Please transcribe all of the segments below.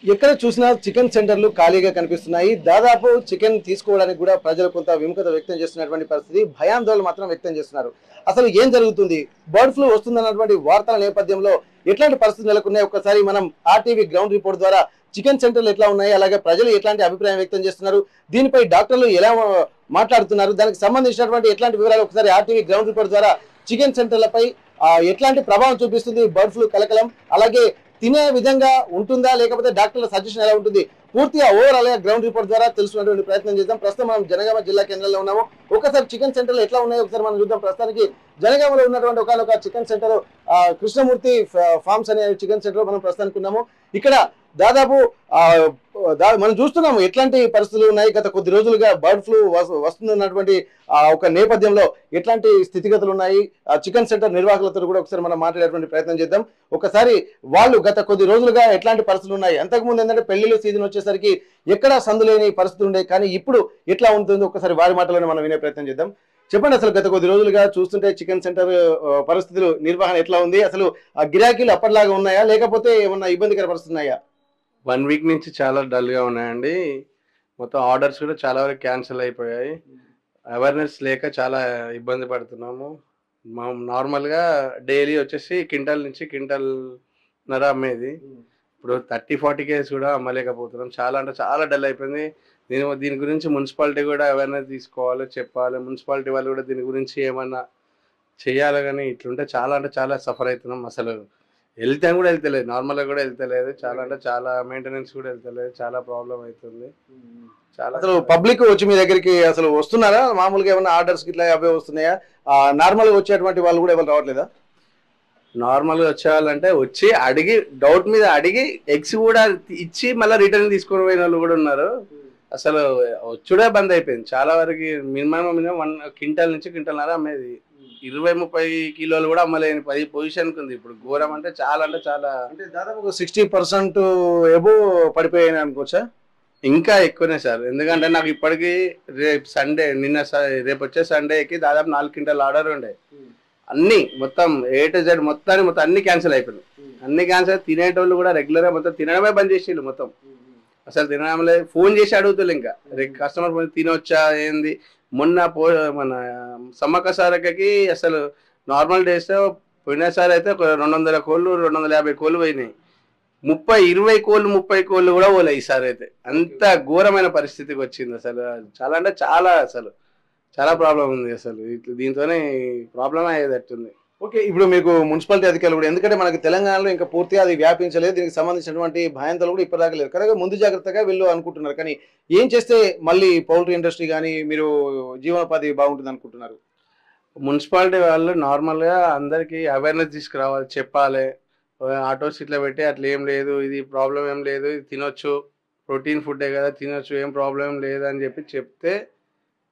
ఎక్కడ చూసినా చికెన్ సెంటర్లు ఖాళీగా కనిపిస్తున్నాయి. దాదాపు చికెన్ తీసుకోవడానికి కూడా ప్రజలు కొంత విముఖత వ్యక్తం చేస్తున్నటువంటి పరిస్థితి, భయాందోళన మాత్రం వ్యక్తం చేస్తున్నారు. అసలు ఏం జరుగుతుంది, బర్డ్ ఫ్లూ వస్తుందన్నటువంటి వార్తల నేపథ్యంలో ఎట్లాంటి పరిస్థితులు నెలకొన్నాయి ఒక్కసారి మనం ఆర్టీవీ గ్రౌండ్ రిపోర్ట్ ద్వారా చికెన్ సెంటర్లు ఎట్లా ఉన్నాయి, అలాగే ప్రజలు ఎట్లాంటి అభిప్రాయం వ్యక్తం చేస్తున్నారు, దీనిపై డాక్టర్లు ఎలా మాట్లాడుతున్నారు, దానికి సంబంధించినటువంటి ఎట్లాంటి వివరాలు ఒకసారి ఆర్టీవీ గ్రౌండ్ రిపోర్ట్ ద్వారా చికెన్ సెంటర్లపై ఎట్లాంటి ప్రభావం చూపిస్తుంది బర్డ్ ఫ్లూ కలకలం, అలాగే తినే విధంగా ఉంటుందా లేకపోతే డాక్టర్ల సజెషన్ ఎలా ఉంటుంది, పూర్తిగా ఓవరాల్ గా గ్రౌండ్ రిపోర్ట్ ద్వారా తెలుసుకునేటువంటి ప్రయత్నం చేద్దాం. ప్రస్తుతం మనం జనగామ జిల్లా కేంద్రంలో ఉన్నాము. ఒకసారి చికెన్ సెంటర్లు ఎట్లా ఉన్నాయో ఒకసారి మనం చూద్దాం. ప్రస్తుతానికి జనగామలో ఉన్నటువంటి ఒక చికెన్ సెంటర్ కృష్ణమూర్తి ఫార్మ్స్ అనే చికెన్ సెంటర్ మనం ప్రస్తుతానికి ఉన్నాము. ఇక్కడ దాదాపు మనం చూస్తున్నాము ఎట్లాంటి పరిస్థితులు ఉన్నాయి. గత కొద్ది రోజులుగా బర్డ్ ఫ్లూ వస్తున్నటువంటి ఒక నేపథ్యంలో ఎట్లాంటి స్థితిగతులు ఉన్నాయి, చికెన్ సెంటర్ నిర్వాహకులతో కూడా ఒకసారి మనం మాట్లాడేటువంటి ప్రయత్నం చేద్దాం. ఒకసారి వాళ్ళు గత కొద్ది రోజులుగా ఎట్లాంటి పరిస్థితులు ఉన్నాయి, అంతకుముందు ఏంటంటే పెళ్లిళ్ళు సీజన్ వచ్చేసరికి ఎక్కడా సందు లేని పరిస్థితులు ఉండే, కానీ ఇప్పుడు ఎట్లా ఉంటుంది ఒకసారి వారి మాటలోనే మనం వినే ప్రయత్నం చేద్దాం. చెప్పండి, అసలు గత కొద్ది రోజులుగా చూస్తుంటే చికెన్ సెంటర్ పరిస్థితులు నిర్వహణ ఎట్లా ఉంది, అసలు ఆ గిరాకీలు అప్పటిలాగా ఉన్నాయా లేకపోతే ఏమన్నా ఇబ్బందికర పరిస్థితున్నాయా? 1 వీక్ నుంచి చాలా డల్గా ఉన్నాయండి. మొత్తం ఆర్డర్స్ కూడా చాలా వరకు క్యాన్సిల్ అయిపోయాయి. అవేర్నెస్ లేక చాలా ఇబ్బంది పడుతున్నాము. నార్మల్గా డైలీ వచ్చేసి క్వింటల్ నుంచి క్వింటల్‌న్నర అమ్మేది. ఇప్పుడు 30-40 కేజీస్ కూడా అమ్మలేకపోతున్నాం. చాలా అంటే చాలా డల్ అయిపోయింది. దీని గురించి మున్సిపాలిటీ కూడా అవేర్నెస్ తీసుకోవాలి, చెప్పాలి. మున్సిపాలిటీ వాళ్ళు కూడా దీని గురించి ఏమన్నా చేయాలి. కానీ ఇట్లుంటే చాలా అంటే చాలా సఫర్ అవుతున్నాం. అసలు వెళ్తే కూడా వెళ్తలేదు, నార్మల్గా కూడా వెళ్తలేదు. చాలా అంటే చాలా మెయింటెనెన్స్ కూడా వెళ్తలేదు. చాలా ప్రాబ్లం అవుతుంది. చాలా అసలు పబ్లిక్ వచ్చి మీ దగ్గరికి అసలు వస్తున్నారా, మామూలుగా ఏమన్నా ఆర్డర్స్ ఇట్లా అవే వస్తున్నాయా? నార్మల్గా వచ్చేటువంటి వాళ్ళు కూడా ఎవరు రావట్లేదా? నార్మల్గా వచ్చేవాళ్ళంటే వచ్చి అడిగి డౌట్ మీద అడిగి ఎగ్స్ కూడా ఇచ్చి మళ్ళీ రిటర్న్ తీసుకొని పోయిన వాళ్ళు కూడా ఉన్నారు. అసలు వచ్చుడే బంద్ అయిపోయింది. చాలా వరకు మినిమం 1 క్వింటల్ నుంచి క్వింటల్‌న్నర అమ్మేది. 20-30 కిలోలు కూడా అమ్మలేని పొజిషన్కి ఉంది ఇప్పుడు. ఘోరం అంటే చాలా అంటే దాదాపు 60% ఎబో పడిపోయాయి అనుకోవచ్చా? ఇంకా ఎక్కువనే సార్. ఎందుకంటే నాకు ఇప్పటికీ రేపు సండే రేపు వచ్చే సండేకి దాదాపు 4 క్వింటల్ ఆర్డర్ ఉండే. అన్ని మొత్తం A to Z మొత్తం అన్ని క్యాన్సిల్ అయిపోయినాయి. అన్ని క్యాన్సిల్. తినేటోళ్ళు కూడా రెగ్యులర్గా మొత్తం తినడమే బంద్ చేసేళ్ళు మొత్తం. అసలు తినడం లేదు. ఫోన్ చేసి అడుగుతారు ఇంకా కస్టమర్ ఫోన్ తినొచ్చా ఏంది. మొన్న మన సమ్మక్క సారక్కకి అసలు నార్మల్ డేస్ పోయినసారి అయితే 200 కోళ్ళు 250 కోళ్ళు పోయినాయి. 20 కోళ్ళు 30 కోళ్ళు కూడా పోలే ఈసారి అయితే. అంత ఘోరమైన పరిస్థితికి వచ్చింది. అసలు చాలా అంటే చాలా ప్రాబ్లం ఉంది. అసలు దీంతోనే ప్రాబ్లం అయ్యేటట్టుంది. ఓకే, ఇప్పుడు మీకు మున్సిపాలిటీ అధికారులు కూడా, ఎందుకంటే మనకి తెలంగాణలో ఇంకా పూర్తిగా అది వ్యాపించలేదు, దీనికి సంబంధించినటువంటి భయాంతలు కూడా ఇప్పటిదాకా లేదు కదా, ముందు జాగ్రత్తగా వీళ్ళు అనుకుంటున్నారు. కానీ ఏం చేస్తే మళ్ళీ పౌల్ట్రీ ఇండస్ట్రీ కానీ మీరు జీవనోపాధి బాగుంటుంది అనుకుంటున్నారు? మున్సిపాలిటీ వాళ్ళు నార్మల్గా అందరికీ అవేర్నెస్ తీసుకురావాలి, చెప్పాలి. ఆటోస్ ఇట్లా పెట్టి అట్లా ఏం లేదు, ఇది ప్రాబ్లం ఏం లేదు, ఇది తినొచ్చు, ప్రోటీన్ ఫుడ్డే కదా తినొచ్చు, ఏం ప్రాబ్లం లేదు అని చెప్తే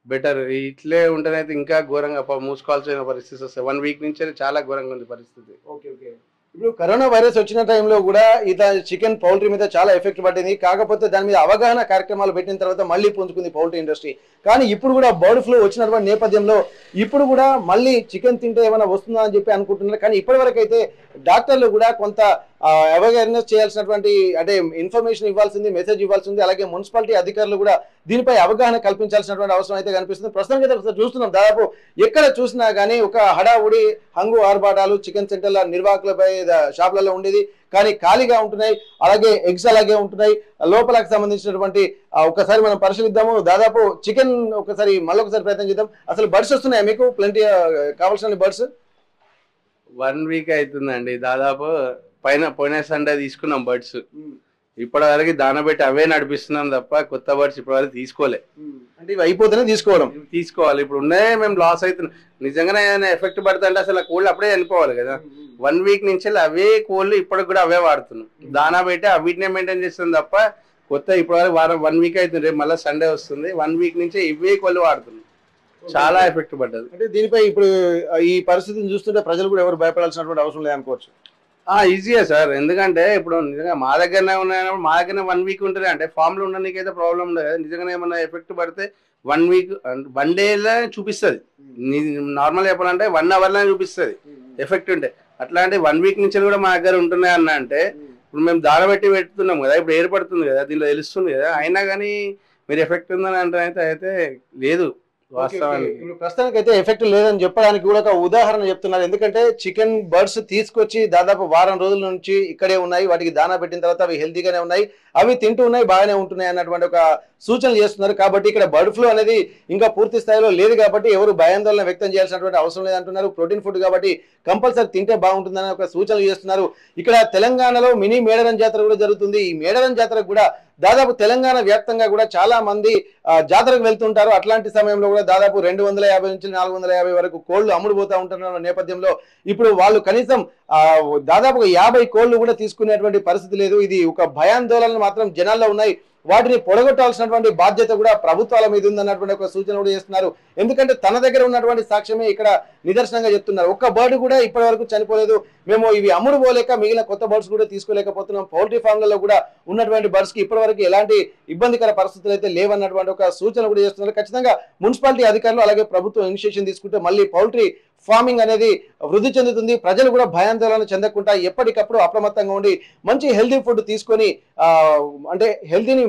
బెటర్. ఇట్లే ఉంటేనైతే ఇంకా ఘోరంగా మూసుకోవాల్సిన పరిస్థితి వస్తుంది. 1 వీక్ నుంచి చాలా ఘోరంగా ఉంది పరిస్థితి. ఓకే, ఇప్పుడు కరోనా వైరస్ వచ్చిన టైంలో కూడా చికెన్ పౌల్ట్రీ మీద చాలా ఎఫెక్ట్ పడింది. కాకపోతే దాని మీద అవగాహన కార్యక్రమాలు పెట్టిన తర్వాత మళ్ళీ పుంజుకుంది పౌల్ట్రీ ఇండస్ట్రీ. కానీ ఇప్పుడు కూడా బర్డ్ ఫ్లూ వచ్చినటువంటి నేపథ్యంలో ఇప్పుడు కూడా మళ్ళీ చికెన్ తింటే ఏమైనా వస్తుందా అని చెప్పి అనుకుంటున్నారు. కానీ ఇప్పటివరకు అయితే డాక్టర్లు కూడా కొంత అవేర్నెస్ చేయాల్సినటువంటి, అంటే ఇన్ఫర్మేషన్ ఇవ్వాల్సింది, మెసేజ్ ఇవ్వాల్సింది, అలాగే మున్సిపాలిటీ అధికారులు కూడా దీనిపై అవగాహన కల్పించాల్సినటువంటి అవసరం అయితే కనిపిస్తుంది. ప్రస్తుతం అయితే ఒకసారి చూస్తున్నాం, దాదాపు ఎక్కడ చూసినా కానీ ఒక హడావుడి హంగు ఆర్భాటాలు చికెన్ సెంటర్ల నిర్వాహకులపై షాపులలో ఉండేది, కానీ ఖాళీగా ఉంటున్నాయి. అలాగే ఎగ్స్ అలాగే ఉంటున్నాయి. లోపలకు సంబంధించినటువంటి ఒకసారి మనం పరిశీలిద్దాము. దాదాపు చికెన్ ఒకసారి మళ్ళొకసారి ప్రయత్నం చేద్దాం. అసలు బర్డ్స్ వస్తున్నాయా మీకు? ప్lenty కావాల్సిన బర్డ్స్? 1 వీక్ అవుతుందండి. దాదాపు పోయిన సండే తీసుకున్నాం బర్డ్స్. ఇప్పటి వరకు దానబెట్టి అవే నడిపిస్తున్నాం తప్ప కొత్త బర్డ్స్ ఇప్పటి వరకు తీసుకోలే. అంటే ఇవి అయిపోతేనే తీసుకోవాలి. ఇప్పుడు ఉన్నాయే మేము లాస్ అవుతున్నాం. నిజంగానే ఏదైనా ఎఫెక్ట్ పడుతుంటే అసలు కోళ్ళు అప్పుడే చనిపోవాలి కదా. 1 వీక్ నుంచి అవే కోళ్ళు ఇప్పటికి కూడా అవే వాడుతున్నాం. దానా పెట్టి వీటినే మెయింటైన్ చేస్తుంది తప్ప కొత్త ఇప్పుడు వరకు 1 వీక్ అవుతుంది. రేపు మళ్ళీ సండే వస్తుంది. 1 వీక్ నుంచి ఇవే కోళ్ళు వాడుతున్నాం. చాలా ఎఫెక్ట్ పడ్డది. అంటే దీనిపై ఇప్పుడు ఈ పరిస్థితిని చూస్తుంటే ప్రజలు కూడా ఎవరు భయపడాల్సినటువంటి అవసరం లేదనుకోవచ్చు. ఈజీయే సార్. ఎందుకంటే ఇప్పుడు నిజంగా మా దగ్గరనే ఉన్నాయన్నప్పుడు మా దగ్గరనే 1 వీక్ ఉంటుంది. అంటే ఫామ్లో ఉండడానికైతే ప్రాబ్లం ఉండదు కదా. నిజంగానే ఏమన్నా ఎఫెక్ట్ పడితే 1 వీక్ 1 డేలో చూపిస్తుంది. నార్మల్ చెప్పాలంటే 1 అవర్లో చూపిస్తుంది ఎఫెక్ట్ ఉంటే. అట్లా అంటే 1 వీక్ నుంచి కూడా మా దగ్గర ఉంటున్నాయి అన్న అంటే ఇప్పుడు మేము దానబెట్టి పెడుతున్నాం కదా, ఇప్పుడు ఏర్పడుతుంది కదా, దీనిలో తెలుస్తుంది కదా, అయినా కానీ మీరు ఎఫెక్ట్ ఉందని అంటే అయితే లేదు వాస్తవానికి. ఇప్పుడు ప్రస్తుతానికి అయితే ఎఫెక్ట్ లేదని చెప్పడానికి కూడా ఒక ఉదాహరణ చెప్తున్నారు. ఎందుకంటే చికెన్ బర్డ్స్ తీసుకొచ్చి దాదాపు వారం రోజుల నుంచి ఇక్కడే ఉన్నాయి, వాటికి దానా పెట్టిన తర్వాత అవి హెల్తీగానే ఉన్నాయి, అవి తింటూ ఉన్నాయి, బాగానే ఉంటున్నాయి అన్నటువంటి ఒక సూచనలు చేస్తున్నారు. కాబట్టి ఇక్కడ బర్డ్ ఫ్లూ అనేది ఇంకా పూర్తి స్థాయిలో లేదు కాబట్టి ఎవరు భయాందోళన వ్యక్తం చేయాల్సినటువంటి అవసరం లేదంటున్నారు. ప్రోటీన్ ఫుడ్ కాబట్టి కంపల్సరీ తింటే బాగుంటుందని ఒక సూచనలు చేస్తున్నారు. ఇక్కడ తెలంగాణలో మినీ మేడారం జాతర కూడా జరుగుతుంది. ఈ మేడారం జాతరకు కూడా దాదాపు తెలంగాణ వ్యాప్తంగా కూడా చాలా మంది జాతరకు వెళ్తుంటారు. అట్లాంటి సమయంలో కూడా దాదాపు 250 నుంచి 450 వరకు కోళ్లు అమ్ముడుపోతా ఉంటున్న నేపథ్యంలో ఇప్పుడు వాళ్ళు కనీసం దాదాపు 50 కోళ్లు కూడా తీసుకునేటువంటి పరిస్థితి లేదు. ఇది ఒక భయాందోళనలు మాత్రం జనాల్లో ఉన్నాయి. వాటిని పొడగొట్టాల్సినటువంటి బాధ్యత కూడా ప్రభుత్వాల మీద ఉందన్నటువంటి ఒక సూచన కూడా చేస్తున్నారు. ఎందుకంటే తన దగ్గర ఉన్నటువంటి సాక్ష్యమే ఇక్కడ నిదర్శనంగా చెప్తున్నారు. ఒక్క బర్డ్ కూడా ఇప్పటి వరకు చనిపోలేదు, మేము ఇవి అమ్ముడు పోలేక మిగిలిన కొత్త బర్డ్స్ కూడా తీసుకోలేకపోతున్నాం, పౌల్ట్రీ ఫామ్లలో కూడా ఉన్నటువంటి బర్డ్స్ కి ఇప్పటి వరకు ఎలాంటి ఇబ్బందికర పరిస్థితులు అయితే లేవన్నటువంటి ఒక సూచన కూడా చేస్తున్నారు. ఖచ్చితంగా మున్సిపాలిటీ అధికారులు అలాగే ప్రభుత్వం ఇనిషియేషన్ తీసుకుంటే మళ్ళీ పౌల్ట్రీ ఫార్మింగ్ అనేది వృద్ధి చెందుతుంది. ప్రజలు కూడా భయాందోళన చెందకుండా ఎప్పటికప్పుడు అప్రమత్తంగా ఉండి మంచి హెల్తీ ఫుడ్ తీసుకొని అంటే హెల్తీని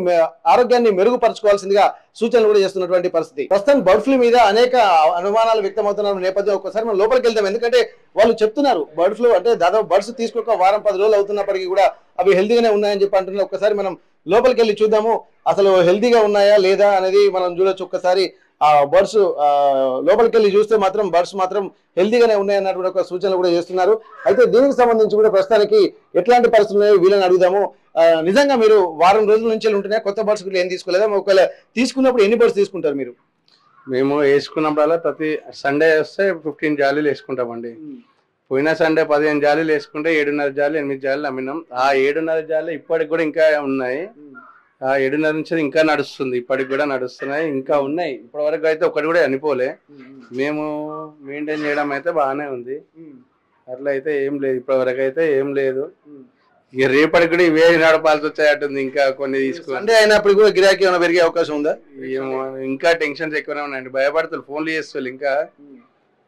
ఆరోగ్యాన్ని మెరుగుపరచుకోవాల్సిందిగా సూచనలు కూడా చేస్తున్నటువంటి పరిస్థితి. ప్రస్తుతం బర్డ్ ఫ్లూ మీద అనేక అనుమానాలు వ్యక్తమవుతున్న నేపథ్యం ఒకసారి మనం లోపలికి వెళ్తాం. ఎందుకంటే వాళ్ళు చెప్తున్నారు బర్డ్ ఫ్లూ అంటే దాదాపు బర్డ్స్ తీసుకోక వారం 10 రోజులు అవుతున్నప్పటికీ కూడా అవి హెల్తీగానే ఉన్నాయని చెప్పి అంటున్నారు. ఒక్కసారి మనం లోపలికి వెళ్ళి చూద్దాము అసలు హెల్తీగా ఉన్నాయా లేదా అనేది మనం చూడొచ్చు. ఒక్కసారి బర్డ్స్ లోపలికి వెళ్ళి చూస్తే మాత్రం బర్డ్స్ మాత్రం హెల్తీగానే ఉన్నాయన్నటువంటి ఒక సూచనలు కూడా చేస్తున్నారు. అయితే దీనికి సంబంధించి కూడా ప్రస్తుతానికి ఎట్లాంటి పరిస్థితులు ఉన్నాయో వీళ్ళని అడుగుదాము. నిజంగా మీరు వారం రోజుల నుంచి ఉంటున్నాయి కొత్త బర్డ్స్ ఏం తీసుకోలేదా? ఒకవేళ తీసుకున్నప్పుడు ఎన్ని బర్డ్స్ తీసుకుంటారు మీరు? మేము వేసుకున్నప్పుడల్లా ప్రతి సండే వస్తే 15 జాలీలు వేసుకుంటామండి. పోయిన సండే 15 జాలీలు వేసుకుంటే 7.5 జాలీలు 8 జాలీలు అమ్మినాం. ఆ 7.5 జాలీలు ఇప్పటికి కూడా ఇంకా ఉన్నాయి. ఆ 7.5 నుంచి ఇంకా నడుస్తుంది, ఇప్పటికి కూడా నడుస్తున్నాయి, ఇంకా ఉన్నాయి. ఇప్పటి వరకు అయితే ఒకటి కూడా చనిపోలే. మేము మెయింటైన్ చేయడం అయితే బాగానే ఉంది, అట్లా అయితే ఏం లేదు, ఇప్పటి వరకు అయితే ఏం లేదు. ఇక రేపటికి కూడా ఇవే నడపాల్సి వచ్చాయట్టుంది. ఇంకా కొన్ని తీసుకో అంటే అయినప్పుడు కూడా గిరాకీ ఏమైనా పెరిగే అవకాశం ఉందా? ఏమో ఇంకా టెన్షన్స్ ఎక్కువనే ఉన్నాయండి, భయపడుతుంది, ఫోన్లు చేస్తారు. ఇంకా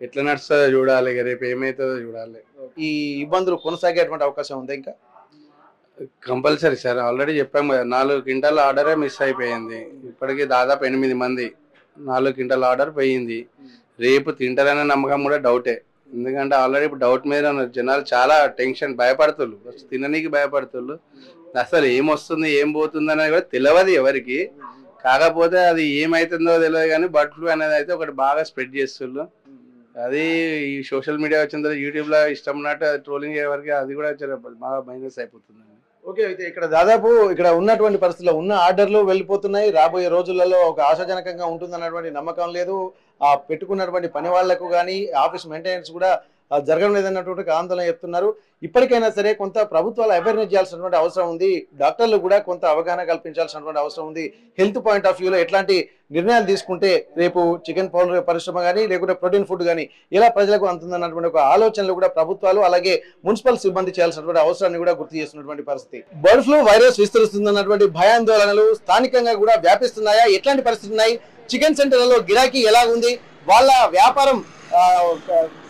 ఎట్లా నడుస్తుందో చూడాలి, ఇక రేపు ఏమవుతుందో చూడాలి. ఈ ఇబ్బందులు కొనసాగేటువంటి అవకాశం ఉందా? ఇంకా కంపల్సరీ సార్, ఆల్రెడీ చెప్పాము కదా, 4 క్వింటాల ఆర్డరే మిస్ అయిపోయింది. ఇప్పటికి దాదాపు 8 మంది 4 క్వింటాల ఆర్డర్ పోయింది. రేపు తింటారనే నమ్మకం కూడా డౌటే. ఎందుకంటే ఆల్రెడీ ఇప్పుడు డౌట్ మీద జనాలు చాలా టెన్షన్, భయపడుతున్నారు, తిననీకి భయపడుతున్నారు. అసలు ఏమొస్తుంది ఏం పోతుంది అనేది కూడా తెలియదు ఎవరికి. కాకపోతే అది ఏమైతుందో తెలియదు కానీ బర్డ్ ఫ్లూ అనేది అయితే ఒకటి బాగా స్ప్రెడ్ చేస్తున్నారు. అది ఈ సోషల్ మీడియా వచ్చిన తర్వాత యూట్యూబ్లో ఇష్టం ఉన్నట్టు ట్రోలింగ్ అయ్యే వరకు అది కూడా బాగా మైనస్ అయిపోతుంది. ఓకే, అయితే ఇక్కడ దాదాపు ఇక్కడ ఉన్నటువంటి పరిస్థితుల్లో ఉన్న ఆర్డర్లు వెళ్ళిపోతున్నాయి. రాబోయే రోజులలో ఒక ఆశాజనకంగా ఉంటుందన్నటువంటి నమ్మకం లేదు. పెట్టుకున్నటువంటి పని వాళ్లకు కానీ ఆఫీస్ మెయింటెనెన్స్ కూడా జరగడం లేదన్నటువంటి ఆందోళన చెప్తున్నారు. ఇప్పటికైనా సరే కొంత ప్రభుత్వాలు అవేర్నెస్ చేయాల్సినటువంటి అవసరం ఉంది. డాక్టర్లు కూడా కొంత అవగాహన కల్పించాల్సినటువంటి అవసరం ఉంది. హెల్త్ పాయింట్ ఆఫ్ వ్యూలో ఎట్లాంటి నిర్ణయాలు తీసుకుంటే రేపు చికెన్ పౌడర్ పరిశ్రమ కానీ లేకుంటే ప్రోటీన్ ఫుడ్ కానీ ఎలా ప్రజలకు అందుతుందన్నటువంటి ఒక ఆలోచనలు కూడా ప్రభుత్వాలు అలాగే మున్సిపల్ సిబ్బంది చేయాల్సినటువంటి అవసరాన్ని కూడా గుర్తు చేస్తున్నటువంటి పరిస్థితి. బర్డ్ ఫ్లూ వైరస్ విస్తరిస్తుందన్నటువంటి భయాందోళనలు స్థానికంగా కూడా వ్యాపిస్తున్నాయా? ఎట్లాంటి పరిస్థితులు ఉన్నాయి? చికెన్ సెంటర్లలో గిరాకీ ఎలా ఉంది? వాళ్ళ వ్యాపారం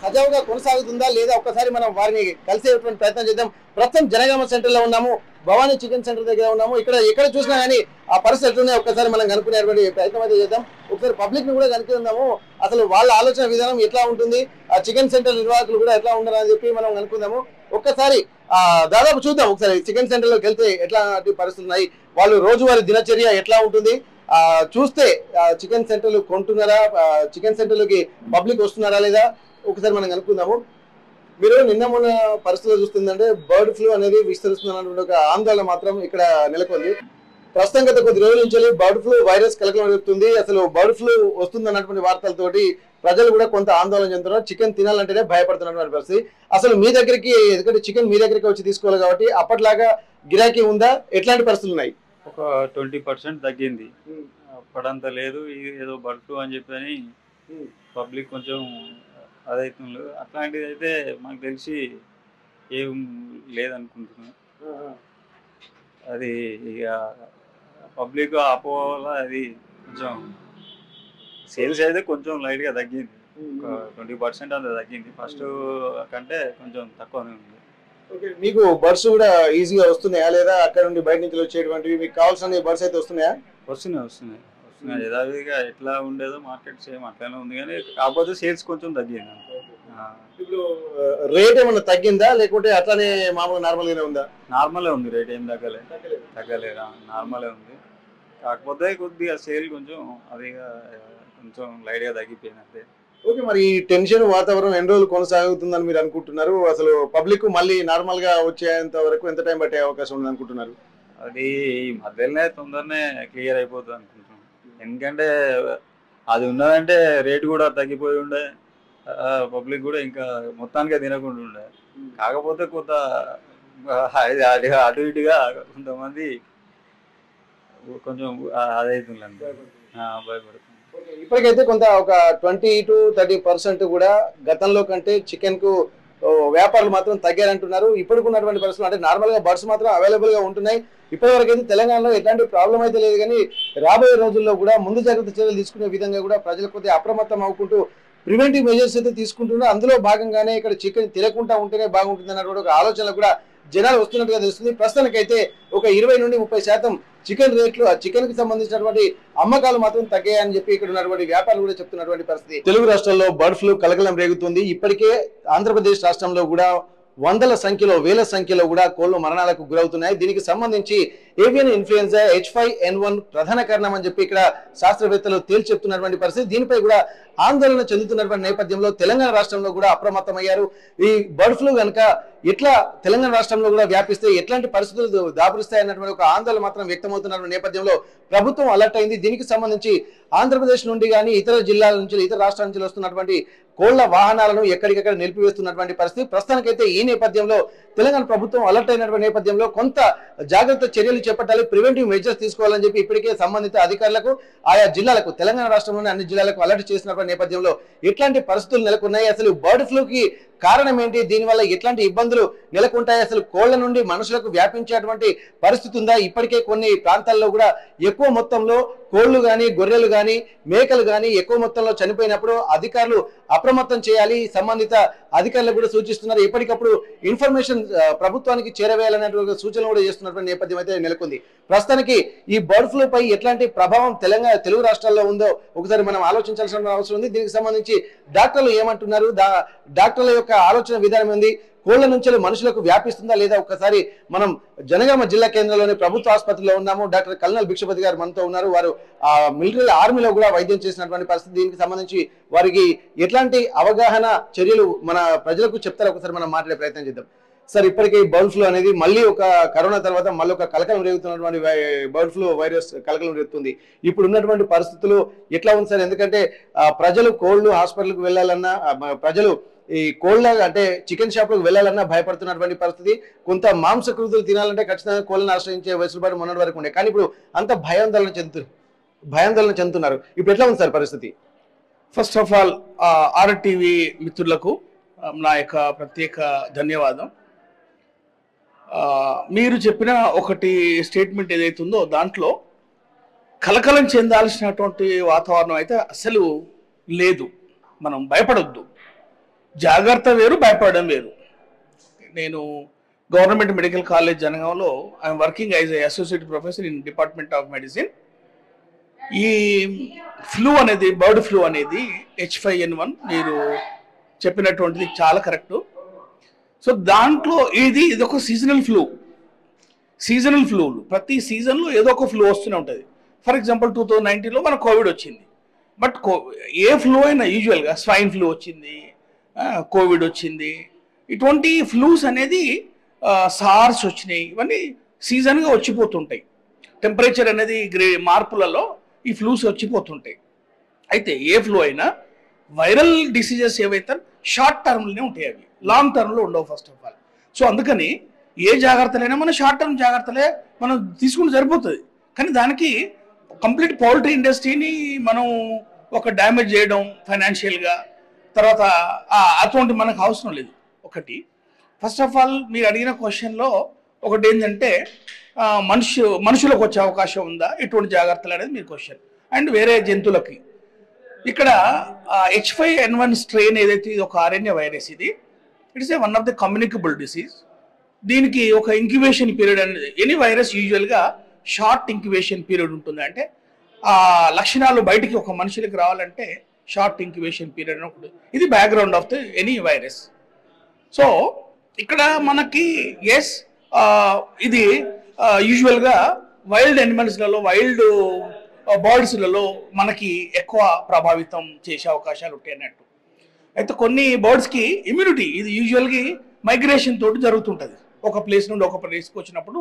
సజావుగా కొనసాగుతుందా లేదా? ఒక్కసారి మనం వారిని కలిసేటువంటి ప్రయత్నం చేద్దాం. ప్రస్తుతం జనగామ సెంటర్ లో ఉన్నాము, భవానీ చికెన్ సెంటర్ దగ్గర ఉన్నాము. ఎక్కడ చూసినా కానీ ఆ పరిస్థితులు ఒక్కసారి మనం కనుక్కునేటువంటి ప్రయత్నం అయితే చేద్దాం. ఒకసారి పబ్లిక్ ని కూడా కనుక్కుందాము, అసలు వాళ్ళ ఆలోచన విధానం ఎట్లా ఉంటుంది, ఆ చికెన్ సెంటర్ నిర్వాహకులు కూడా ఎట్లా ఉండాలని చెప్పి మనం కనుక్కుందాము. ఒక్కసారి దాదాపు చూద్దాం. ఒకసారి చికెన్ సెంటర్ లోకి వెళ్తే ఎట్లాంటి పరిస్థితులు ఉన్నాయి, వాళ్ళు రోజువారీ దినచర్య ఎట్లా ఉంటుంది చూస్తే చికెన్ సెంటర్లు కొంటున్నారా, చికెన్ సెంటర్లకి పబ్లిక్ వస్తున్నారా లేదా ఒకసారి మనం కనుక్కుందాము. మీరు నిన్న మొన్న పరిస్థితులు చూస్తుందంటే బర్డ్ ఫ్లూ అనేది విస్తరిస్తున్నటువంటి ఒక ఆందోళన మాత్రం ఇక్కడ నెలకొంది. ప్రస్తుతం గత కొద్ది రోజుల నుంచి బర్డ్ ఫ్లూ వైరస్ కలకలం జరుగుతుంది. అసలు బర్డ్ ఫ్లూ వస్తుందన్నటువంటి వార్తలతోటి ప్రజలు కూడా కొంత ఆందోళన చెందుతున్నారు. చికెన్ తినాలంటేనే భయపడుతున్నటువంటి పరిస్థితి. అసలు మీ దగ్గరికి, ఎందుకంటే చికెన్ మీ దగ్గరికి వచ్చి తీసుకోవాలి కాబట్టి అప్పట్లాగా గిరాకీ ఉందా? ఎట్లాంటి పరిస్థితులు ఉన్నాయి? ఒక 20% తగ్గింది, అప్పుడంతా లేదు. ఏదో బర్డ్ ఫ్లూ అని చెప్పని పబ్లిక్ కొంచెం అదైతుంది. అట్లాంటిది అయితే మాకు తెలిసి ఏం లేదనుకుంటున్నాను. అది ఇక పబ్లిక్ అపోవల్ల అది కొంచెం సేల్స్ అయితే కొంచెం లైట్గా తగ్గింది, ఒక 20% అంత తగ్గింది. ఫస్ట్ కంటే కొంచెం తక్కువనే ఉంది. మీకు బర్డ్స్ కూడా ఈజీగా వస్తున్నాయా లేదా అక్కడ నుండి బయట నుంచి వచ్చేటువంటివి మీకు కావాల్సిన బర్డ్స్ అయితే వస్తున్నాయా? వస్తున్నాయి యథావిధిగా ఎట్లా ఉండేదో మార్కెట్ సేమ్ అట్లానే ఉంది, కానీ కాకపోతే సేల్స్ కొంచెం తగ్గింది. ఇప్పుడు రేట్ ఏమన్నా తగ్గిందా లేకుంటే అట్లానే మామూలుగా నార్మల్ గానే ఉందా? నార్మలే ఉంది, రేట్ ఏం తగ్గలేదా, నార్మలే ఉంది. కాకపోతే కొద్దిగా సేల్ కొంచెం అదిగా కొంచెం లైట్ గా తగ్గిపోయినట్టే. ఓకే, మరి ఈ టెన్షన్ వాతావరణం ఎన్ని రోజులు కొనసాగుతుందని మీరు అనుకుంటున్నారు? అసలు పబ్లిక్ మళ్ళీ నార్మల్ గా వచ్చేంత వరకు ఎంత టైం పట్టే అవకాశం ఉంది అనుకుంటున్నారు? అది ఈ మధ్యలోనే తొందరనే క్లియర్ అయిపోతుంది అనుకుంటున్నాం. ఎందుకంటే అది ఉన్నదంటే రేటు కూడా తగ్గిపోయి ఉండే, పబ్లిక్ కూడా ఇంకా మొత్తానికి తినకుండా ఉండే. కాకపోతే కొంత అటు ఇటుగా కొంతమంది కొంచెం అదైతుంది అంతే, భయపడుతుంది. ఇప్పటికైతే కొంత ఒక 20 to 30% కూడా గతంలో కంటే చికెన్ కు వ్యాపారులు మాత్రం తగ్గారంటున్నారు. ఇప్పటికున్నటువంటి పరిస్థితులు అంటే నార్మల్ గా బర్డ్స్ మాత్రం అవైలబుల్ గా ఉంటున్నాయి. ఇప్పటి వరకు అయితే తెలంగాణలో ఎలాంటి ప్రాబ్లం అయితే లేదు, కానీ రాబోయే రోజుల్లో కూడా ముందు జాగ్రత్త చర్యలు తీసుకునే విధంగా కూడా ప్రజలు కొద్దిగా అప్రమత్తం అవుకుంటూ ప్రివెంటివ్ మెజర్స్ అయితే తీసుకుంటున్నారు. అందులో భాగంగానే ఇక్కడ చికెన్ తినకుండా ఉంటేనే బాగుంటుంది అన్నటువంటి ఒక ఆలోచన కూడా జనాలు వస్తున్నట్టుగా తెలుస్తుంది. ప్రస్తుతానికైతే ఒక 20 నుండి 30% చికెన్ రేట్లు, చికెన్ కి సంబంధించినటువంటి అమ్మకాలు మాత్రం తగ్గాయని చెప్పి ఇక్కడ ఉన్నటువంటి వ్యాపారులు కూడా చెప్తున్నటువంటి పరిస్థితి. తెలుగు రాష్ట్రాల్లో బర్డ్ ఫ్లూ కలకలం రేగుతుంది. ఇప్పటికే ఆంధ్రప్రదేశ్ రాష్ట్రంలో కూడా వందల సంఖ్యలో, వేల సంఖ్యలో కూడా కోళ్లు మరణాలకు గురవుతున్నాయి. దీనికి సంబంధించి ఏవియన్ ఇన్ఫ్లుయెన్జా H5N1 ప్రధాన కారణం అని చెప్పి ఇక్కడ శాస్త్రవేత్తలు తేల్చి చెప్తున్నటువంటి పరిస్థితి. దీనిపై కూడా ఆందోళన చెందుతున్నటువంటి నేపథ్యంలో తెలంగాణ రాష్ట్రంలో కూడా అప్రమత్తమయ్యారు. ఈ బర్డ్ ఫ్లూ కనుక ఎట్లా తెలంగాణ రాష్ట్రంలో కూడా వ్యాపిస్తే ఎట్లాంటి పరిస్థితులు దాపురిస్తాయి అన్నటువంటి ఒక ఆందోళన మాత్రం వ్యక్తమవుతున్న నేపథ్యంలో ప్రభుత్వం అలర్ట్ అయింది. దీనికి సంబంధించి ఆంధ్రప్రదేశ్ నుండి కానీ ఇతర జిల్లాల నుంచి, ఇతర రాష్ట్రాల నుంచి వస్తున్నటువంటి కోళ్ల వాహనాలను ఎక్కడికక్కడ నిలిపివేస్తున్నటువంటి పరిస్థితి. ప్రస్తుతానికైతే ఈ నేపథ్యంలో తెలంగాణ ప్రభుత్వం అలర్ట్ అయినటువంటి నేపథ్యంలో కొంత జాగ్రత్త చర్యలు చేపట్టాలి, ప్రివెంటివ్ మెజర్స్ తీసుకోవాలని చెప్పి ఇప్పటికే సంబంధిత అధికారులకు, ఆయా జిల్లాలకు, తెలంగాణ రాష్ట్రంలోని అన్ని జిల్లాలకు అలర్ట్ చేసినటువంటి నేపథ్యంలో ఎట్లాంటి పరిస్థితులు నెలకొన్నాయి, అసలు బర్డ్ ఫ్లూకి కారణం ఏంటి, దీనివల్ల ఎట్లాంటి ఇబ్బందులు నెలకొంటాయి, అసలు కోళ్ల నుండి మనుషులకు వ్యాపించేటువంటి పరిస్థితి ఉందా? ఇప్పటికే కొన్ని ప్రాంతాల్లో కూడా ఎక్కువ మొత్తంలో కోళ్లు కానీ, గొర్రెలు కానీ, మేకలు కానీ ఎక్కువ మొత్తంలో చనిపోయినప్పుడు అధికారులు అప్రమత్తం చేయాలి. సంబంధిత అధికారులు కూడా సూచిస్తున్నారు. ఎప్పటికప్పుడు ఇన్ఫర్మేషన్ ప్రభుత్వానికి చేరవేయాలనేటువంటి సూచనలు కూడా చేస్తున్నటువంటి నేపథ్యం అయితే నెలకొంది. ప్రస్తుతానికి ఈ బర్డ్ ఫ్లూ పై ఎట్లాంటి ప్రభావం తెలుగు రాష్ట్రాల్లో ఉందో ఒకసారి మనం ఆలోచించాల్సిన అవసరం ఉంది. దీనికి సంబంధించి డాక్టర్లు ఏమంటున్నారు, డాక్టర్ల యొక్క ఆలోచన విధానం ఏంది, కోళ్ల నుంచి మనుషులకు వ్యాపిస్తుందా లేదా? ఒక్కసారి మనం జనగామ జిల్లా కేంద్రంలోని ప్రభుత్వ ఆసుపత్రిలో ఉన్నాము. డాక్టర్ కల్నల్ భిక్షపతి గారు మనతో ఉన్నారు. వారు మిలిటరీ ఆర్మీలో కూడా వైద్యం చేసినటువంటి పరిస్థితి. దీనికి సంబంధించి వారికి ఎట్లాంటి అవగాహన చర్యలు మన ప్రజలకు చెప్తారో ఒకసారి మనం మాట్లాడే ప్రయత్నం చేద్దాం. సార్, ఇప్పటికే బర్డ్ ఫ్లూ అనేది మళ్ళీ ఒక కరోనా తర్వాత మళ్ళీ ఒక కలకలం రేగుతున్నటువంటి బర్డ్ ఫ్లూ వైరస్ కలకలం రేగుతుంది. ఇప్పుడు ఉన్నటువంటి పరిస్థితులు ఎట్లా ఉంది సార్? ఎందుకంటే ప్రజలు కోళ్లు హాస్పిటల్కి వెళ్ళాలన్నా, ప్రజలు ఈ కోళ్ళ అంటే చికెన్ షాప్లకు వెళ్ళాలన్నా భయపడుతున్నటువంటి పరిస్థితి. కొంత మాంసకృతులు తినాలంటే ఖచ్చితంగా కోళ్ళను ఆశ్రయించే వెసులుబాటు మొన్నటి వరకు ఉండే, కానీ ఇప్పుడు అంత భయాందోళన చెందుతున్నారు. ఇప్పుడు ఎట్లా ఉంది సార్ పరిస్థితి? ఫస్ట్ ఆఫ్ ఆల్ RTV మిత్రులకు నా యొక్క ప్రత్యేక ధన్యవాదం. మీరు చెప్పిన ఒకటి స్టేట్మెంట్ ఏదైతే ఉందో దాంట్లో కలకలం చెందాల్సినటువంటి వాతావరణం అయితే అసలు లేదు. మనం భయపడొద్దు. జాగ్రత్త వేరు, భయపడడం వేరు. నేను గవర్నమెంట్ మెడికల్ కాలేజ్ జనగాంలో I'm working as a associate professor in department of medicine. ఈ ఫ్లూ అనేది, బర్డ్ ఫ్లూ అనేది H5N1 మీరు చెప్పినటువంటిది చాలా కరెక్టు. సో దాంట్లో ఇది ఒక సీజనల్ ఫ్లూ. ప్రతి సీజన్లో ఏదో ఒక ఫ్లూ వస్తూనే ఉంటుంది. ఫర్ ఎగ్జాంపుల్ 2019లో మన కోవిడ్ వచ్చింది. బట్ ఏ ఫ్లూ అయినా యూజువల్గా స్వైన్ ఫ్లూ వచ్చింది, కోవిడ్ వచ్చింది. ఇటువంటి ఫ్లూస్ అనేది సార్స్ వచ్చినాయి. ఇవన్నీ సీజన్గా వచ్చిపోతుంటాయి. టెంపరేచర్ అనేది మార్పులలో ఈ ఫ్లూస్ వచ్చిపోతుంటాయి. అయితే ఏ ఫ్లూ అయినా వైరల్ డిసీజెస్ ఏవైతే షార్ట్ టర్మ్లోనే ఉంటాయి, అవి లాంగ్ టర్మ్లో ఉండవు ఫస్ట్ ఆఫ్ ఆల్. సో అందుకని ఏ జాగ్రత్తలైనా మన షార్ట్ టర్మ్ జాగ్రత్తలే మనం తీసుకుంటే సరిపోతుంది. కానీ దానికి కంప్లీట్ పౌల్ట్రీ ఇండస్ట్రీని మనం ఒక డ్యామేజ్ చేయడం ఫైనాన్షియల్గా, తర్వాత అటువంటి మనకు అవసరం లేదు. ఒకటి ఫస్ట్ ఆఫ్ ఆల్ మీరు అడిగిన క్వశ్చన్లో ఒకటి ఏంటంటే మనుషులకు వచ్చే అవకాశం ఉందా, ఎటువంటి జాగ్రత్తలు అనేది మీ క్వశ్చన్. అండ్ వేరే జంతువులకి ఇక్కడ H5N1 స్ట్రెయిన్ ఏదైతే ఇది ఒక RNA వైరస్, ఇది it's one of the communicable disease. దీనికి ఒక ఇంక్యుబేషన్ పీరియడ్ అనేది, ఎనీ వైరస్ యూజువల్గా షార్ట్ ఇంక్యుబేషన్ పీరియడ్ ఉంటుంది. అంటే ఆ లక్షణాలు బయటికి ఒక మనిషికి రావాలంటే షార్ట్ ఇంక్యుబేషన్ పీరియడ్ అని ఒకటి. ఇది background of the any virus. So ఇక్కడ మనకి ఇది యూజువల్గా వైల్డ్ యానిమల్స్లలో, వైల్డ్ బర్డ్స్లలో మనకి ఎక్కువ ప్రభావితం చేసే అవకాశాలు ఉంటాయి అన్నట్టు. అయితే కొన్ని బర్డ్స్కి ఇమ్యూనిటీ, ఇది యూజువల్గా మైగ్రేషన్ తోటి జరుగుతుంటుంది. ఒక ప్లేస్ నుండి ఒక ప్లేస్కి వచ్చినప్పుడు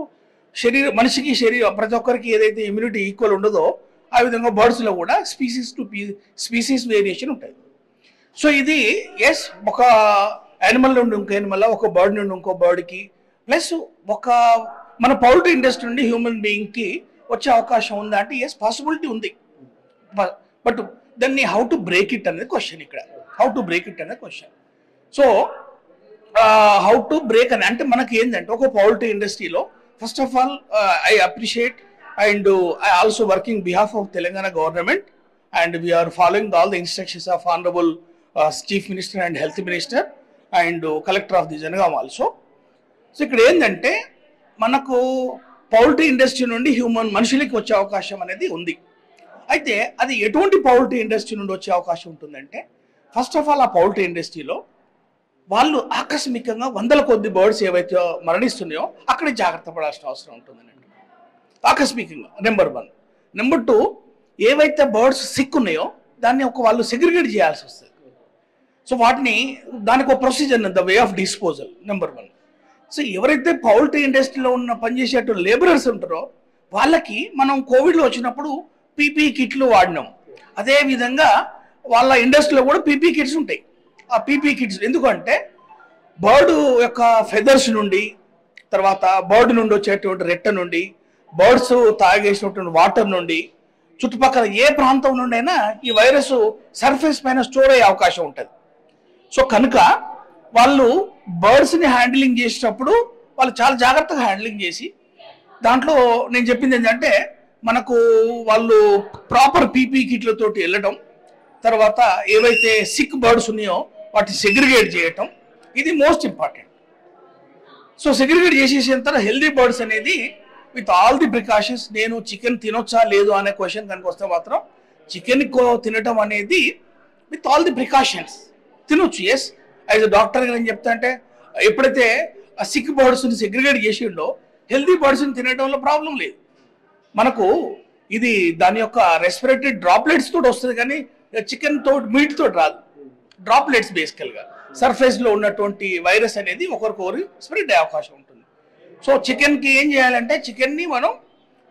మనిషికి ప్రతి ఒక్కరికి ఏదైతే ఇమ్యూనిటీ ఈక్వల్ ఉండదో ఆ విధంగా బర్డ్స్లో కూడా స్పీసీస్ వేరియేషన్ ఉంటుంది. సో ఇది ఒక యానిమల్ నుండి ఇంకో యానిమల్, ఒక బర్డ్ నుండి ఇంకో బర్డ్కి, ప్లస్ ఒక మన పౌల్ట్రీ ఇండస్ట్రీ నుండి హ్యూమన్ బీయింగ్కి వచ్చే అవకాశం ఉందా అంటే పాసిబిలిటీ ఉంది. బట్ దాన్ని హౌ టు బ్రేక్ ఇట్ అనేది క్వశ్చన్. ఇక్కడ హౌ టు బ్రేక్ ఇట్ అనేది question. So how to break అని అంటే మనకి ఏంటంటే ఒక పౌల్ట్రీ ఇండస్ట్రీలో first of all I appreciate and I also working behalf of Telangana government, and we are following all the instructions of Honorable Chief Minister and Health Minister and Collector of the Janagaon also. So ikkada endante manaku poultry industry nundi human manushuలకి వచ్చే అవకాశం అనేది ఉంది. అయితే అది ఎటువంటి poultry industry నుండి వచ్చే అవకాశం ఉంటుందంటే ఫస్ట్ ఆఫ్ ఆల్ ఆ పౌల్ట్రీ ఇండస్ట్రీలో వాళ్ళు ఆకస్మికంగా వందల కొద్ది బర్డ్స్ ఏవైతే మరణిస్తున్నాయో అక్కడ జాగ్రత్త పడాల్సిన అవసరం ఉంటుంది. ఆకస్మికంగా నెంబర్ 1. నెంబర్ 2, ఏవైతే బర్డ్స్ సిక్ ఉన్నాయో దాన్ని వాళ్ళు సెగ్రిగేట్ చేయాల్సి వస్తుంది. సో దానికి ఒక procedure, the way of disposal, number 1. So ఎవరైతే పౌల్ట్రీ ఇండస్ట్రీలో పనిచేసేటువంటి లేబరర్స్ ఉంటారో వాళ్ళకి మనం కోవిడ్లో వచ్చినప్పుడు పీపీ కిట్లు వాడినాం. అదేవిధంగా వాళ్ళ ఇండస్ట్రీలో కూడా పీపీ కిట్స్ ఉంటాయి. ఆ పీపీ కిట్స్ ఎందుకంటే బర్డ్ యొక్క ఫెదర్స్ నుండి, తర్వాత బర్డ్ నుండి వచ్చేటువంటి రెట్ట నుండి, బర్డ్స్ తాగేసినటువంటి వాటర్ నుండి, చుట్టుపక్కల ఏ ప్రాంతం నుండి అయినా ఈ వైరస్ సర్ఫేస్ పైన స్టోర్ అయ్యే అవకాశం ఉంటుంది. సో కనుక వాళ్ళు బర్డ్స్ని హ్యాండిలింగ్ చేసేటప్పుడు వాళ్ళు చాలా జాగ్రత్తగా హ్యాండిలింగ్ చేసి, దాంట్లో నేను చెప్పింది ఏంటంటే మనకు వాళ్ళు ప్రాపర్ పీపీ కిట్లతోటి వెళ్ళడం, తర్వాత ఏవైతే సిక్ బర్డ్స్ ఉన్నాయో వాటిని సెగ్రిగేట్ చేయటం, ఇది మోస్ట్ ఇంపార్టెంట్. సో సెగ్రిగేట్ చేసేసిన తర్వాత హెల్దీ బర్డ్స్ అనేది విత్ ఆల్ ది ప్రికాషన్స్, నేను చికెన్ తినొచ్చా లేదు అనే క్వశ్చన్ కనుక వస్తే మాత్రం చికెన్ తినటం అనేది విత్ ఆల్ ది ప్రికాషన్స్ తినొచ్చు. యాజ్ అ డాక్టర్గా నేను చెప్తా అంటే ఎప్పుడైతే ఆ సిక్ బర్డ్స్ని సెగ్రిగేట్ చేసిండో హెల్దీ బర్డ్స్ని తినడంలో ప్రాబ్లం లేదు. మనకు ఇది దాని యొక్క రెస్పిరేటరీ డ్రాప్లెట్స్ తోటి వస్తుంది, కానీ చికెన్ తోటి మీట్ తోటి రాదు. డ్రాప్లెట్స్ బేసికల్గా సర్ఫేస్లో ఉన్నటువంటి వైరస్ అనేది ఒకరికొకరు స్ప్రెడ్ అయ్యే అవకాశం ఉంటుంది. సో చికెన్కి ఏం చేయాలంటే చికెన్ని మనం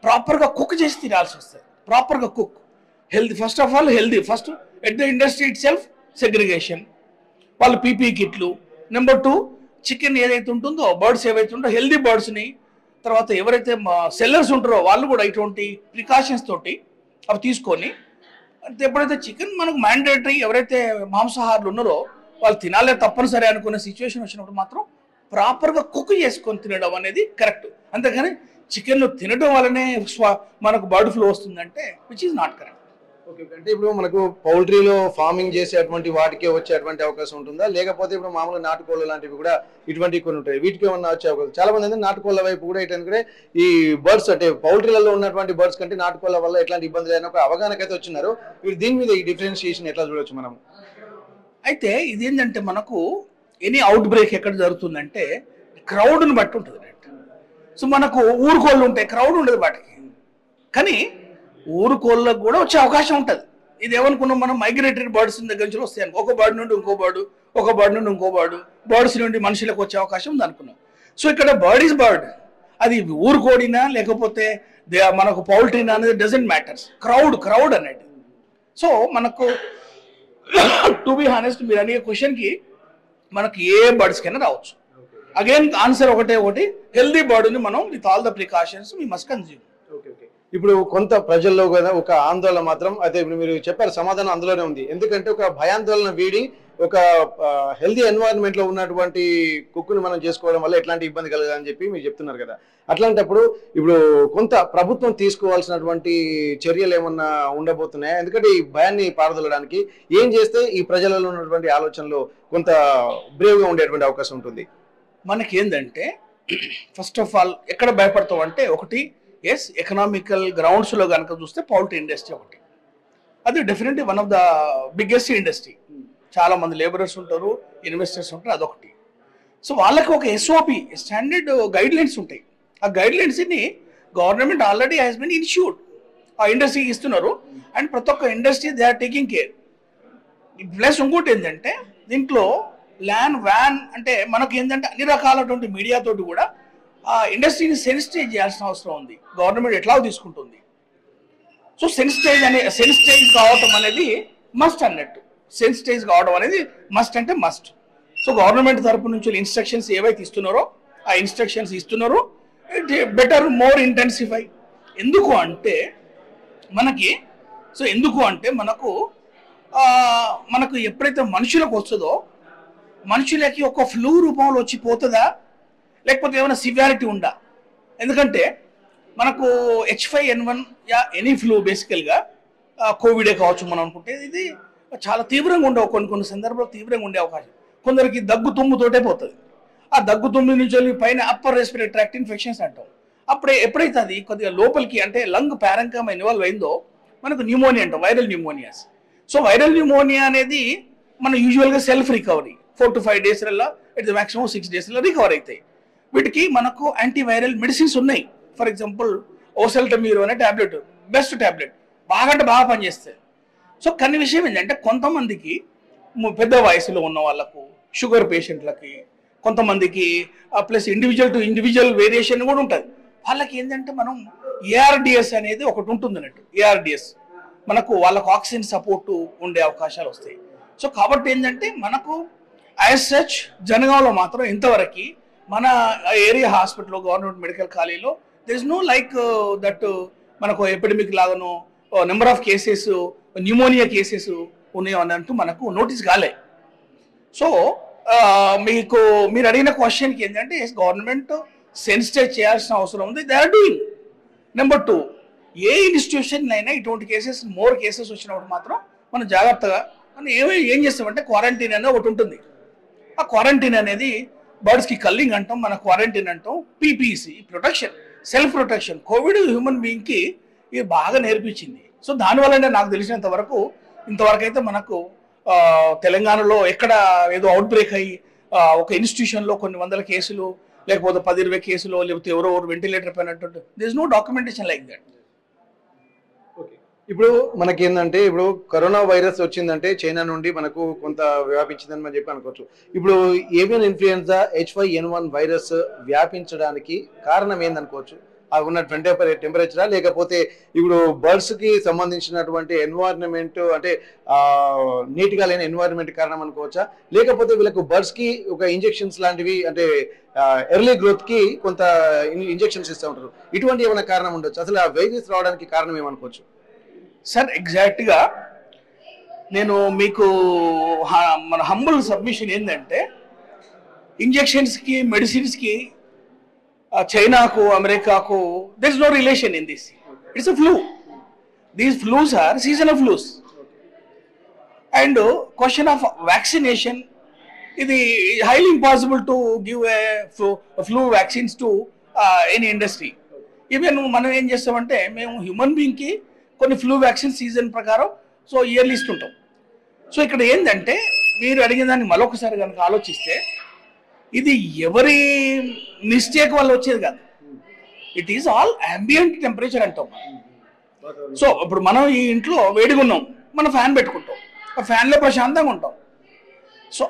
ప్రాపర్గా కుక్ చేసి తినాల్సి వస్తుంది. ప్రాపర్గా cook, healthy, first of all healthy, first at the industry it self segregation, వాళ్ళు పీపీ కిట్లు. నెంబర్ 2, చికెన్ ఏదైతే ఉంటుందో బర్డ్స్ ఏవైతే ఉంటుందో హెల్దీ బర్డ్స్ని, తర్వాత ఎవరైతే సెల్లర్స్ ఉంటారో వాళ్ళు కూడా ఇటువంటి ప్రికాషన్స్ తోటి అవి తీసుకొని, ఎప్పుడైతే చికెన్ మనకు మ్యాండేటరీ, ఎవరైతే మాంసాహారులు ఉన్నారో వాళ్ళు తినాలే తప్పనిసరి అనుకునే సిచ్యువేషన్ వచ్చినప్పుడు మాత్రం ప్రాపర్గా కుక్ చేసుకొని తినడం అనేది కరెక్ట్. అంతేగాని చికెన్లో తినడం వల్లనే మనకు బర్డ్ ఫ్లూ వస్తుందంటే which is not correct. Okay, అంటే ఇప్పుడు మనకు పౌల్ట్రీలో ఫార్మింగ్ చేసేటువంటి వాటికే వచ్చేటువంటి అవకాశం ఉంటుందా, లేకపోతే ఇప్పుడు మామూలుగా నాటుకోళ్ళ లాంటివి కూడా ఇటువంటివి కొన్ని ఉంటాయి, వీటికి ఏమన్నా వచ్చే అవకాశం? చాలా మంది అంటే నాటుకోళ్ళ వైపు కూడా ఇటంటే ఈ బర్డ్స్ అంటే పౌల్ట్రీలలో ఉన్నటువంటి బర్డ్స్ కంటే నాటుకోళ్ళ వల్ల ఎట్లాంటి ఇబ్బందులు అయినా ఒక అవగాహనకైతే వచ్చినారు. దీని మీద ఈ డిఫరెన్షియేషన్ ఎట్లా చూడొచ్చు మనం? అయితే ఇదేంటంటే మనకు ఎనీ అవుట్ బ్రేక్ ఎక్కడ జరుగుతుందంటే క్రౌడ్ని బట్టి ఉంటుంది. సో మనకు ఊరుకోళ్ళు ఉంటాయి, క్రౌడ్ ఉండదు వాటికి, కానీ ఊరుకోళ్ళకు కూడా వచ్చే అవకాశం ఉంటుంది. ఇది ఏమనుకున్నాం మనం, మైగ్రేటరీ బర్డ్స్ దగ్గర నుంచి వస్తాయి అనుకో, ఒక బర్డ్ నుండి ఇంకో బర్డు, ఒక బర్డ్ నుండి ఇంకో బర్డు, బర్డ్స్ నుండి మనుషులకు వచ్చే అవకాశం ఉంది అనుకున్నాం. సో ఇక్కడ బర్డ్ ఈజ్ బర్డ్, అది ఊరుకోడినా లేకపోతే మనకు పౌల్ట్రీనా అనేది డజంట్ మ్యాటర్స్, క్రౌడ్ అనేది. సో మనకు టు బి హానెస్ట్ మీరు అనే క్వశ్చన్కి మనకు ఏ బర్డ్స్ కైనా రావచ్చు. అగైన్ ఆన్సర్ ఒకటి, హెల్దీ బర్డ్ని మనం with all the precautions we must consume. ఇప్పుడు కొంత ప్రజల్లో కదా ఒక ఆందోళన మాత్రం, అయితే ఇప్పుడు మీరు చెప్పారు సమాధానం అందులోనే ఉంది. ఎందుకంటే ఒక భయాందోళన వీడి ఒక హెల్దీ ఎన్వైరన్మెంట్ లో ఉన్నటువంటి కుక్కుని మనం చేసుకోవడం వల్ల ఎట్లాంటి ఇబ్బంది కలగదని చెప్పి మీరు చెప్తున్నారు కదా. అట్లాంటప్పుడు ఇప్పుడు కొంత ప్రభుత్వం తీసుకోవాల్సినటువంటి చర్యలు ఏమన్నా ఉండబోతున్నాయా? ఎందుకంటే ఈ భయాన్ని పారదొలడానికి ఏం చేస్తే ఈ ప్రజలలో ఉన్నటువంటి ఆలోచనలో కొంత బ్రేవ్గా ఉండేటువంటి అవకాశం ఉంటుంది? మనకి ఏంటంటే ఫస్ట్ ఆఫ్ ఆల్ ఎక్కడ భయపడతాం అంటే ఒకటి ఎస్ ఎకనామికల్ గ్రౌండ్స్లో కనుక చూస్తే పౌల్ట్రీ ఇండస్ట్రీ ఒకటి, అది definitely one of the biggest industry. చాలా మంది లేబరర్స్ ఉంటారు, ఇన్వెస్టర్స్ ఉంటారు, అదొకటి. సో వాళ్ళకి ఒక ఎస్ఓపి స్టాండర్డ్ గైడ్ లైన్స్ ఉంటాయి. ఆ గైడ్ లైన్స్ని government already has been insured, ఆ ఇండస్ట్రీకి ఇస్తున్నారు. అండ్ ప్రతి ఒక్క industry they are taking care. Plus ఇంకోటి ఏంటంటే దీంట్లో ల్యాన్ వ్యాన్ అంటే మనకు ఏంటంటే అన్ని రకాలటువంటి మీడియాతోటి కూడా ఆ ఇండస్ట్రీని సెన్సిటైజ్ చేయాల్సిన అవసరం ఉంది. గవర్నమెంట్ ఎట్లా తీసుకుంటుంది. సో సెన్సిటైజ్ కావటం అనేది మస్ట్ అన్నట్టు. సెన్సిటైజ్ కావడం అనేది మస్ట్ అంటే మస్ట్. సో గవర్నమెంట్ తరపు నుంచి ఇన్స్ట్రక్షన్స్ ఏవైతే ఇస్తున్నారో ఆ ఇన్స్ట్రక్షన్స్ ఇస్తున్నారు. Better more intensify. ఎందుకు అంటే మనకు ఎప్పుడైతే మనుషులకు వస్తుందో మనుషులకి ఒక ఫ్లూ రూపంలో వచ్చి పోతుందా లేకపోతే ఏమైనా సివియారిటీ ఉందా? ఎందుకంటే మనకు H5N1 యా ఎనీ ఫ్లూ బేసికల్గా కోవిడే కావచ్చు మనం అనుకుంటే ఇది చాలా తీవ్రంగా ఉండవు. కొన్ని సందర్భాల్లో తీవ్రంగా ఉండే అవకాశం. కొందరికి దగ్గు తుమ్ముతోటే పోతుంది. ఆ దగ్గు తుమ్ము నుంచి వెళ్ళి పైన అప్పర్ రెస్పిరేటరీ ట్రాక్ట్ ఇన్ఫెక్షన్స్ అంటాం. ఎప్పుడైతే అది కొద్దిగా లోపలికి అంటే లంగ్ ప్యారంకమ్ ఇన్వాల్వ్ అయిందో మనకు న్యూమోనియా అంటాం, viral pneumonias. So viral pneumonia అనేది మన యూజువల్గా self recovery 4 to 5 days it maximum 6 days recover అవుతాయి. వీటికి మనకు యాంటీవైరల్ మెడిసిన్స్ ఉన్నాయి. ఫర్ ఎగ్జాంపుల్ ఓసెల్టమీరో అనే ట్యాబ్లెట్ బెస్ట్ ట్యాబ్లెట్, బాగా పనిచేస్తాయి. సో కొన్ని విషయం ఏంటంటే కొంతమందికి పెద్ద వయసులో ఉన్న వాళ్ళకు, షుగర్ పేషెంట్లకి, కొంతమందికి plus individual to individual variation కూడా ఉంటుంది. వాళ్ళకి ఏంటంటే మనం ARDS అనేది ఒకటి ఉంటుంది అన్నట్టు. ARDS మనకు వాళ్ళకు ఆక్సిజన్ సపోర్టు ఉండే అవకాశాలు వస్తాయి. సో కాబట్టి ఏంటంటే మనకు యాజ్ సచ్ జనగాంలో మాత్రం ఇంతవరకు మన ఏరియా హాస్పిటల్లో గవర్నమెంట్ మెడికల్ కాలేజీలో there is no like that మనకు ఎపిడమిక్ లాగానో number of cases pneumonia cases ఉన్నాయి అన్నట్టు మనకు నోటీస్ కాలే. సో మీరు అడిగిన క్వశ్చన్కి ఏంటంటే గవర్నమెంట్ సెన్సిటైజ్ చేయాల్సిన అవసరం ఉంది. They are doing. నెంబర్ 2, ఏ ఇన్స్టిట్యూషన్ అయినా ఇటువంటి మోర్ కేసెస్ వచ్చినప్పుడు మాత్రం మనం జాగ్రత్తగా ఏం చేస్తామంటే క్వారంటైన్ అనేది ఒకటి ఉంటుంది. ఆ క్వారంటైన్ అనేది బర్డ్స్కి కల్లింగ్ అంటాం, మన క్వారంటైన్ అంటాం. PPEC protection, self protection. Covid human బీయింగ్కి ఇది బాగా నేర్పించింది. సో దానివల్లనే నాకు తెలిసినంత వరకు ఇంతవరకు అయితే మనకు తెలంగాణలో ఎక్కడ ఏదో అవుట్ బ్రేక్ అయ్యి ఒక ఇన్స్టిట్యూషన్లో కొన్ని వందల కేసులు లేకపోతే 10-20 కేసులు లేకపోతే ఎవరో వెంటిలేటర్ పైనట్టు there is no documentation like that. ఇప్పుడు మనకి ఏంటంటే ఇప్పుడు కరోనా వైరస్ వచ్చిందంటే చైనా నుండి మనకు కొంత వ్యాపించిందని మనం చెప్పి అనుకోవచ్చు. ఇప్పుడు ఏవియన్ ఇన్ఫ్లుయెన్జా H5N1 వైరస్ వ్యాపించడానికి కారణం ఏందనుకోవచ్చు? అవి ఉన్న టెంపరేచరా లేకపోతే ఇప్పుడు బర్డ్స్ కి సంబంధించినటువంటి ఎన్వైరన్మెంట్ అంటే నీట్గా లేని ఎన్వైరన్మెంట్ కారణం అనుకోవచ్చా? లేకపోతే వీళ్ళకు బర్డ్స్ కి ఒక ఇంజెక్షన్స్ లాంటివి అంటే ఎర్లీ గ్రోత్ కి కొంత ఇంజెక్షన్స్ ఇస్తూ ఉంటారు, ఇటువంటి ఏమైనా కారణం ఉండొచ్చు? అసలు ఆ వైరస్ రావడానికి కారణం ఏమనుకోవచ్చు? సార్ ఎగ్జాక్ట్గా నేను మీకు మన హంబుల్ సబ్మిషన్ ఏంటంటే ఇంజెక్షన్స్కి మెడిసిన్స్కి చైనాకు అమెరికాకు there is no relation in this. It's a flu. These flus are seasonal flus. And question of vaccination, ఇది highly impossible to give a flu vaccines to any industry. Even మనం ఏం చేస్తామంటే మేము human బీయింగ్కి కొన్ని ఫ్లూ వ్యాక్సిన్ సీజన్ ప్రకారం so yearly ఇస్తుంటాం. So ఇక్కడ ఏంటంటే మీరు అడిగిన దాన్ని మరొకసారి కనుక ఆలోచిస్తే ఇది ఎవరి మిస్టేక్ వల్ల వచ్చేది కాదు. It is all ambient temperature అంటాం. సో ఇప్పుడు మనం ఈ ఇంట్లో వేడిగా ఉన్నాం, మనం ఫ్యాన్ పెట్టుకుంటాం, ఆ ఫ్యాన్లో ప్రశాంతంగా ఉంటాం. సో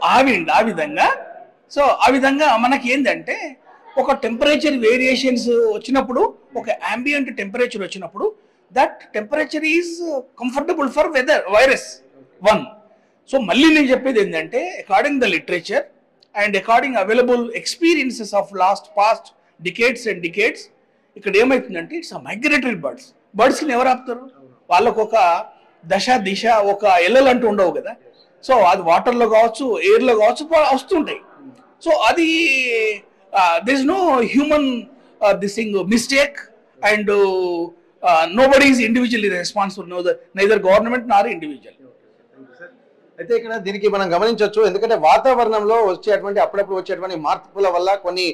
ఆ విధంగా మనకి ఏంటంటే ఒక టెంపరేచర్ వేరియేషన్స్ వచ్చినప్పుడు, ఒక అంబియంట్ టెంపరేచర్ వచ్చినప్పుడు that temperature is comfortable for weather virus 1. So మళ్ళీ నేను చెప్పేది ఏంటంటే according the literature and according available experiences of past decades ఇక్కడ ఏమవుతుందంటే ఇట్స్ మైగ్రేటరీ బర్డ్స్ని ఎవరు ఆపుతారు? వాళ్ళకు ఒక దిశ ఒక ఎల్లలు అంటూ ఉండవు కదా. సో అది వాటర్లో కావచ్చు, ఎయిర్లో కావచ్చు వస్తుంటాయి. సో అది there is no human this thing mistake and nobody is individually responsible, neither government nor individual. అయితే ఇక్కడ దీనికి మనం గమనించవచ్చు, ఎందుకంటే వాతావరణంలో అప్పుడప్పుడు వచ్చేటువంటి మార్పుల వల్ల కొన్ని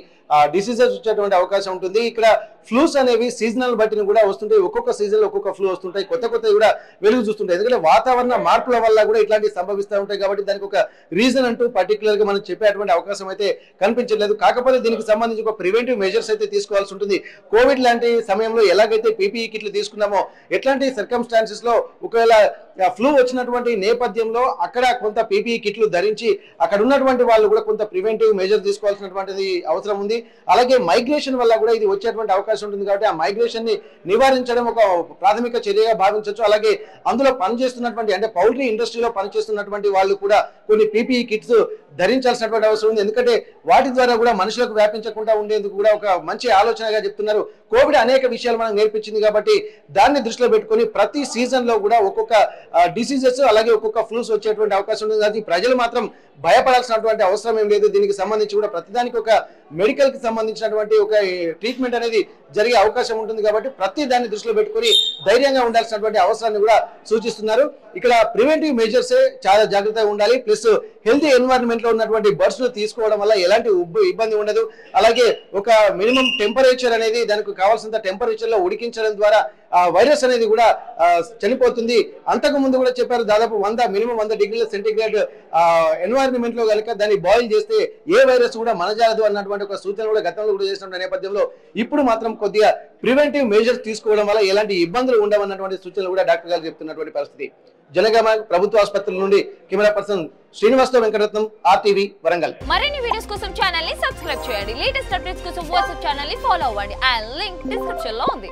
డిసీజెస్ వచ్చేటువంటి అవకాశం ఉంటుంది. ఇక్కడ ఫ్లూస్ అనేవి సీజనల్ బట్టిని కూడా వస్తుంటాయి. ఒక్కొక్క సీజన్ లో ఒక్కొక్క ఫ్లూ వస్తుంటాయి, కొత్త కొత్తవి కూడా వెలుగు చూస్తుంటాయి. ఎందుకంటే వాతావరణ మార్పుల వల్ల కూడా ఇట్లాంటివి సంభవిస్తూ ఉంటాయి కాబట్టి దానికి ఒక రీజన్ అంటూ పర్టికులర్ గా మనం చెప్పేటువంటి అవకాశం అయితే కనిపించలేదు. కాకపోతే దీనికి సంబంధించి ఒక ప్రివెంటివ్ మెజర్స్ అయితే తీసుకోవాల్సి ఉంటుంది. కోవిడ్ లాంటి సమయంలో ఎలాగైతే పీపీఈ కిట్లు తీసుకున్నామో ఎట్లాంటి సర్కమ్స్టాన్సెస్ లో ఒకవేళ ఫ్లూ వచ్చినటువంటి నేపథ్యంలో అక్కడ కొంత పీపీఈ కిట్లు ధరించి అక్కడ ఉన్నటువంటి వాళ్ళు కూడా కొంత ప్రివెంటివ్ మెజర్ తీసుకోవాల్సినటువంటిది అవసరం ఉంది. అలాగే మైగ్రేషన్ వల్ల కూడా ఇది వచ్చేటువంటి అవకాశం ఉంటుంది కాబట్టి ఆ మైగ్రేషన్ ని నివారించడం ఒక ప్రాథమిక చర్యగా భావించవచ్చు. అలాగే అందులో పనిచేస్తున్నటువంటి అంటే పౌల్ట్రీ ఇండస్ట్రీలో పనిచేస్తున్నటువంటి వాళ్ళు కూడా కొన్ని పీపీఈ కిట్స్ ధరించాల్సినటువంటి అవసరం ఉంది. ఎందుకంటే వాటి ద్వారా కూడా మనుషులకు వ్యాపించకుండా ఉండేందుకు కూడా ఒక మంచి ఆలోచనగా చెప్తున్నారు. కోవిడ్ అనేక విషయాలు మనకు నేర్పించింది కాబట్టి దాన్ని దృష్టిలో పెట్టుకొని ప్రతి సీజన్ లో కూడా ఒక్కొక్క డిసీజెస్ అలాగే ఒక్కొక్క ఫ్లూస్ వచ్చేటువంటి అవకాశం ఉంది. అది ప్రజలు మాత్రం భయపడాల్సినటువంటి అవసరం ఏం లేదు. దీనికి సంబంధించి కూడా ప్రతిదానికి ఒక మెడికల్ కి సంబంధించినటువంటి ఒక ట్రీట్మెంట్ అనేది జరిగే అవకాశం ఉంటుంది కాబట్టి ప్రతి దాన్ని దృష్టిలో పెట్టుకొని ధైర్యంగా ఉండాల్సినటువంటి అవసరాన్ని కూడా సూచిస్తున్నారు. ఇక్కడ ప్రివెంటివ్ మెజర్స్ చాలా జాగ్రత్తగా ఉండాలి. ప్లస్ హెల్తీ ఎన్వైరన్మెంట్ లో ఉన్నటువంటి బర్డ్స్ ను తీసుకోవడం వల్ల ఎలాంటి ఇబ్బంది ఉండదు. అలాగే ఒక మినిమం టెంపరేచర్ అనేది దానికి కావాల్సినంత టెంపరేచర్ లో ఉడికించడం ద్వారా ఆ వైరస్ అనేది కూడా చనిపోతుంది. అంతకు ముందు కూడా చెప్పారు దాదాపు మినిమం 100 డిగ్రీల సెంటీగ్రేడ్ ఎన్వైరన్మెంట్ లో కనుక దాన్ని బాయిల్ చేస్తే ఏ వైరస్ కూడా మనజాలదు అన్నటువంటి ఒక సూచన కూడా గతంలో కూడా చేసిన నేపథ్యంలో ఇప్పుడు మాత్రం కొద్దిగా ప్రివెంటివ్ మెజర్స్ తీసుకోవడం వల్ల ఎలాంటి ఇబ్బందులు ఉండవన్నటువంటి సూచనలు కూడా డాక్టర్ గారు చెప్తున్నటువంటి పరిస్థితి. జనగామ ప్రభుత్వ ఆసుపత్రుల నుండి camera person Srinivasarao Venkataratnam, RTV Warangal. మరిన్ని వీడియోస్ కోసం ఛానల్ ని సబ్స్క్రైబ్ చేయండి. లేటెస్ట్ అప్డేట్స్ కోసం వాట్సాప్ ఛానల్ ని ఫాలో అవ్వండి. ఆ లింక్ డిస్క్రిప్షన్ లో ఉంది.